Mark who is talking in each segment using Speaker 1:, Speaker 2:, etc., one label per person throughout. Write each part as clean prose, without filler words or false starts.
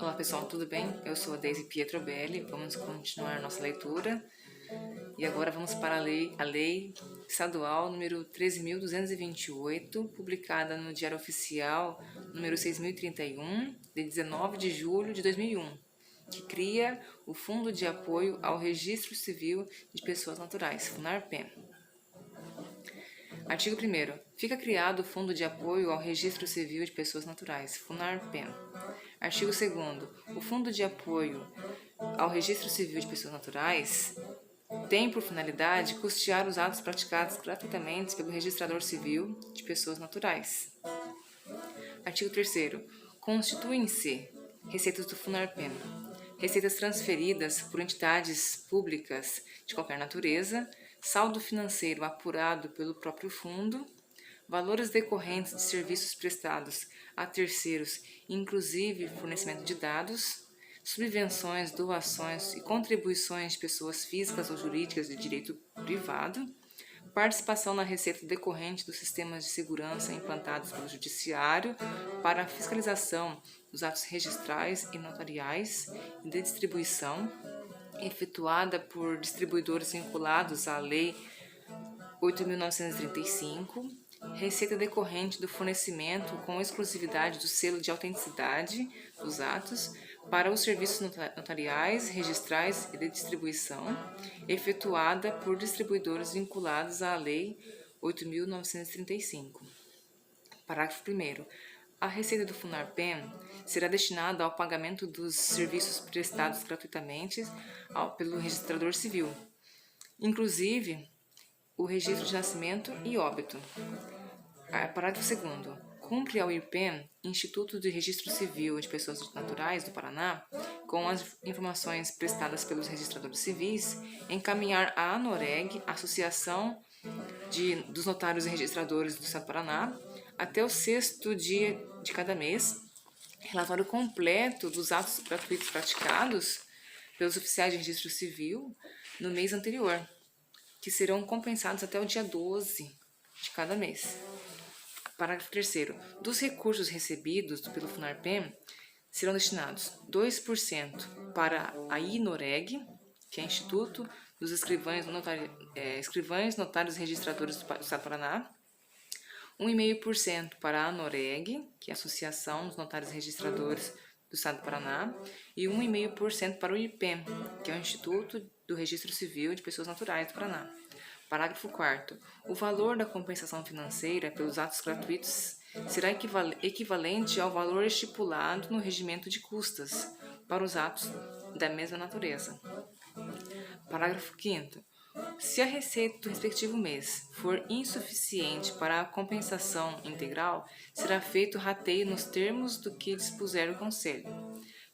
Speaker 1: Olá pessoal, tudo bem? Eu sou a Deise Pietrobelli, vamos continuar nossa leitura e agora vamos para a lei estadual número 13.228, publicada no Diário Oficial número 6.031, de 19 de julho de 2001, que cria o Fundo de Apoio ao Registro Civil de Pessoas Naturais, FUNARPEM. Artigo 1º. Fica criado o Fundo de Apoio ao Registro Civil de Pessoas Naturais, FUNARPEM. Artigo 2º. O Fundo de Apoio ao Registro Civil de Pessoas Naturais tem por finalidade custear os atos praticados gratuitamente pelo registrador civil de pessoas naturais. Artigo 3º. Constituem-se receitas do FUNARPEM, receitas transferidas por entidades públicas de qualquer natureza, saldo financeiro apurado pelo próprio fundo, valores decorrentes de serviços prestados a terceiros, inclusive fornecimento de dados, subvenções, doações e contribuições de pessoas físicas ou jurídicas de direito privado, participação na receita decorrente dos sistemas de segurança implantados pelo Judiciário para a fiscalização dos atos registrais e notariais e de distribuição, efetuada por distribuidores vinculados à Lei 8.935, receita decorrente do fornecimento com exclusividade do selo de autenticidade dos atos para os serviços notariais, registrais e de distribuição, efetuada por distribuidores vinculados à Lei 8.935. Parágrafo 1º. A receita do FUNARPEM será destinada ao pagamento dos serviços prestados gratuitamente pelo registrador civil, inclusive o registro de nascimento e óbito. Parágrafo 2º. Cumpre ao IRPEM, Instituto de Registro Civil de Pessoas Naturais do Paraná, com as informações prestadas pelos registradores civis, encaminhar à ANOREG, Associação dos Notários e Registradores do Estado do Paraná, até o 6º dia de cada mês, relatório completo dos atos gratuitos praticados pelos oficiais de registro civil no mês anterior, que serão compensados até o dia 12 de cada mês. Parágrafo 3º. Dos recursos recebidos pelo FUNARPEM serão destinados 2% para a INOREG, que é Instituto dos Escrivães, Notários e Registradores do Estado do Paraná, 1,5% para a ANOREG, que é a Associação dos Notários e Registradores do Estado do Paraná, e 1,5% para o IRPEM, que é o Instituto do Registro Civil de Pessoas Naturais do Paraná. Parágrafo 4º. O valor da compensação financeira pelos atos gratuitos será equivalente ao valor estipulado no regimento de custas para os atos da mesma natureza. Parágrafo 5º. Se a receita do respectivo mês for insuficiente para a compensação integral, será feito rateio nos termos do que dispuser o Conselho.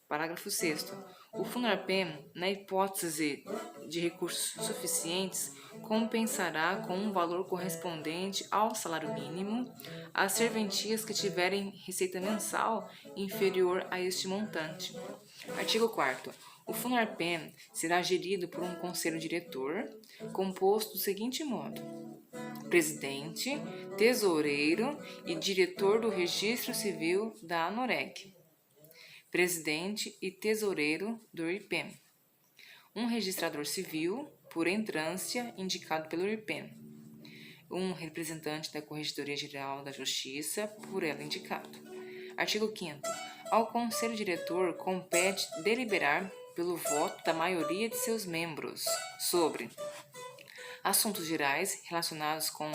Speaker 1: Parágrafo 6º. O FUNARPEM, na hipótese de recursos suficientes, compensará com um valor correspondente ao salário mínimo as serventias que tiverem receita mensal inferior a este montante. Artigo 4º. O FUNARPEM será gerido por um conselho diretor, composto do seguinte modo: presidente, tesoureiro e diretor do Registro Civil da ANOREG, presidente e tesoureiro do IRPEM, um registrador civil, por entrância, indicado pelo IRPEM, um representante da Corregedoria Geral da Justiça, por ela indicado. Artigo 5º. Ao Conselho Diretor compete deliberar pelo voto da maioria de seus membros sobre assuntos gerais relacionados com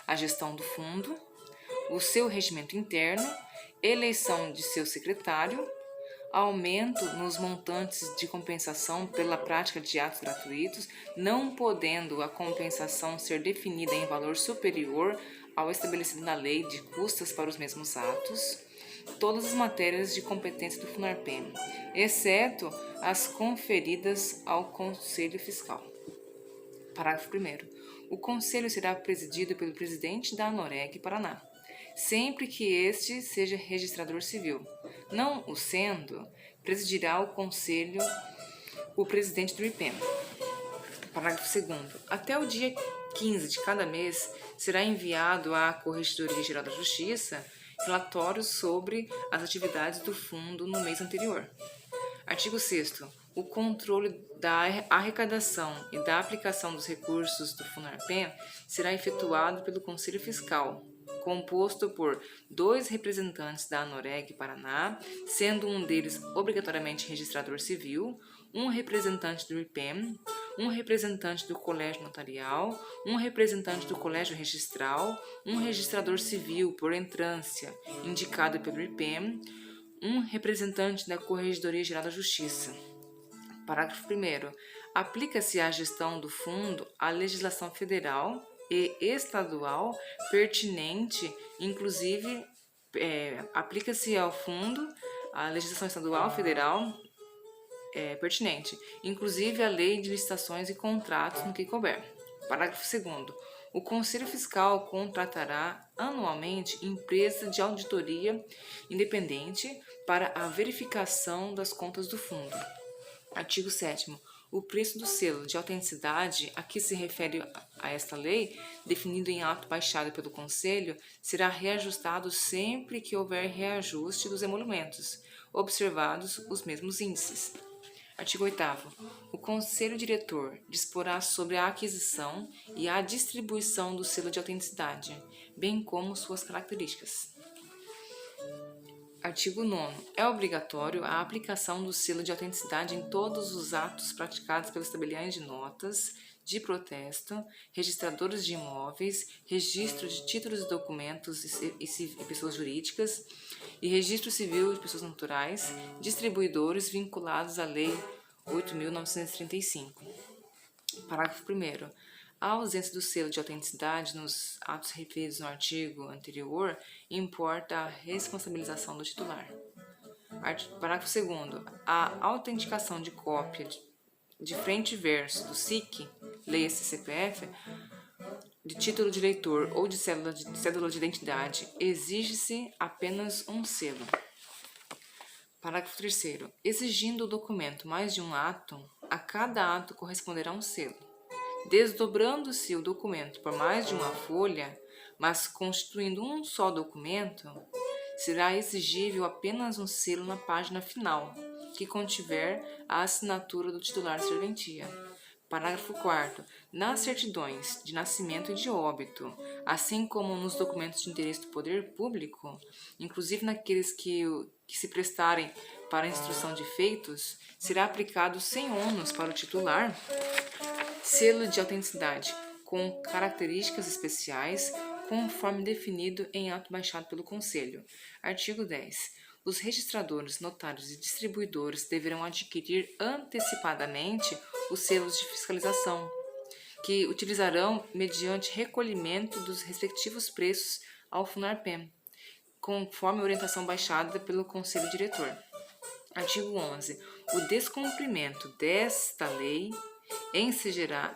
Speaker 1: a gestão do fundo, o seu regimento interno, eleição de seu secretário, aumento nos montantes de compensação pela prática de atos gratuitos, não podendo a compensação ser definida em valor superior ao estabelecido na lei de custas para os mesmos atos, todas as matérias de competência do FUNARPEM, exceto as conferidas ao Conselho Fiscal. Parágrafo 1º. O Conselho será presidido pelo presidente da ANOREG Paraná, sempre que este seja registrador civil. Não o sendo, presidirá o Conselho o presidente do IRPEM. Parágrafo 2º. Até o dia 15 de cada mês será enviado à Corregedoria Geral da Justiça relatórios sobre as atividades do fundo no mês anterior. Artigo 6º. O controle da arrecadação e da aplicação dos recursos do FUNARPEM será efetuado pelo Conselho Fiscal, composto por 2 representantes da ANOREG Paraná, sendo um deles obrigatoriamente registrador civil, um representante do IPEM, um representante do Colégio Notarial, um representante do Colégio Registral, um registrador civil por entrância, indicado pelo IPEM, um representante da Corregedoria Geral da Justiça. Parágrafo 1º. Aplica-se à gestão do fundo a legislação federal e estadual pertinente, inclusive, aplica-se ao fundo a legislação estadual federal pertinente, inclusive a lei de licitações e contratos no que couber. Parágrafo 2º. O Conselho Fiscal contratará anualmente empresa de auditoria independente para a verificação das contas do fundo. Artigo 7º. O preço do selo de autenticidade a que se refere a esta lei, definido em ato baixado pelo Conselho, será reajustado sempre que houver reajuste dos emolumentos, observados os mesmos índices. Artigo 8º. O Conselho Diretor disporá sobre a aquisição e a distribuição do selo de autenticidade, bem como suas características. Artigo 9º. É obrigatório a aplicação do selo de autenticidade em todos os atos praticados pelos tabeliães de notas, de protesto, registradores de imóveis, registro de títulos e documentos e pessoas jurídicas e registro civil de pessoas naturais, distribuidores vinculados à Lei 8.935. Parágrafo 1º. A ausência do selo de autenticidade nos atos referidos no artigo anterior importa a responsabilização do titular. Parágrafo 2º. A autenticação de cópia de frente e verso do SIC, leia-se CPF, de título de eleitor ou de cédula de identidade, exige-se apenas um selo. Parágrafo 3º. Exigindo o documento mais de um ato, a cada ato corresponderá um selo. Desdobrando-se o documento por mais de uma folha, mas constituindo um só documento, será exigível apenas um selo na página final, que contiver a assinatura do titular da serventia. Parágrafo 4º. Nas certidões de nascimento e de óbito, assim como nos documentos de interesse do poder público, inclusive naqueles que se prestarem para a instrução de feitos, será aplicado sem ônus para o titular selo de autenticidade com características especiais, conforme definido em ato baixado pelo Conselho. Artigo 10. Os registradores, notários e distribuidores deverão adquirir antecipadamente os selos de fiscalização, que utilizarão mediante recolhimento dos respectivos preços ao FUNARPEM, conforme a orientação baixada pelo Conselho Diretor. Artigo 11. O descumprimento desta lei ensejará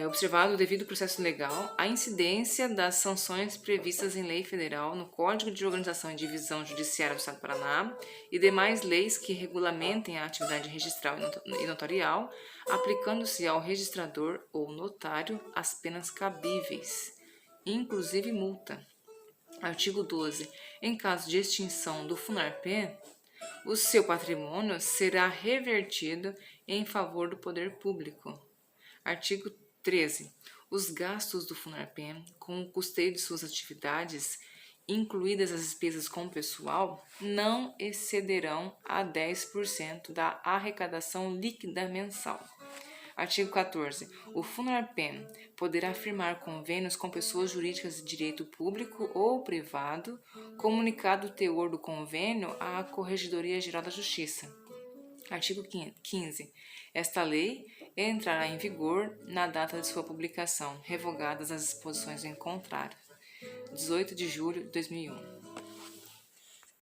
Speaker 1: observado o devido processo legal, a incidência das sanções previstas em lei federal, no Código de Organização e Divisão Judiciária do Estado do Paraná e demais leis que regulamentem a atividade registral e notarial, aplicando-se ao registrador ou notário as penas cabíveis, inclusive multa. Artigo 12. Em caso de extinção do FUNARPEM, o seu patrimônio será revertido em favor do poder público. Artigo 13. Os gastos do FUNARPEM com o custeio de suas atividades, incluídas as despesas com pessoal, não excederão a 10% da arrecadação líquida mensal. Artigo 14. O FUNARPEM poderá firmar convênios com pessoas jurídicas de direito público ou privado, comunicado o teor do convênio à Corregedoria Geral da Justiça. Artigo 15. Esta lei entrará em vigor na data de sua publicação, revogadas as disposições em contrário. 18 de julho de 2001.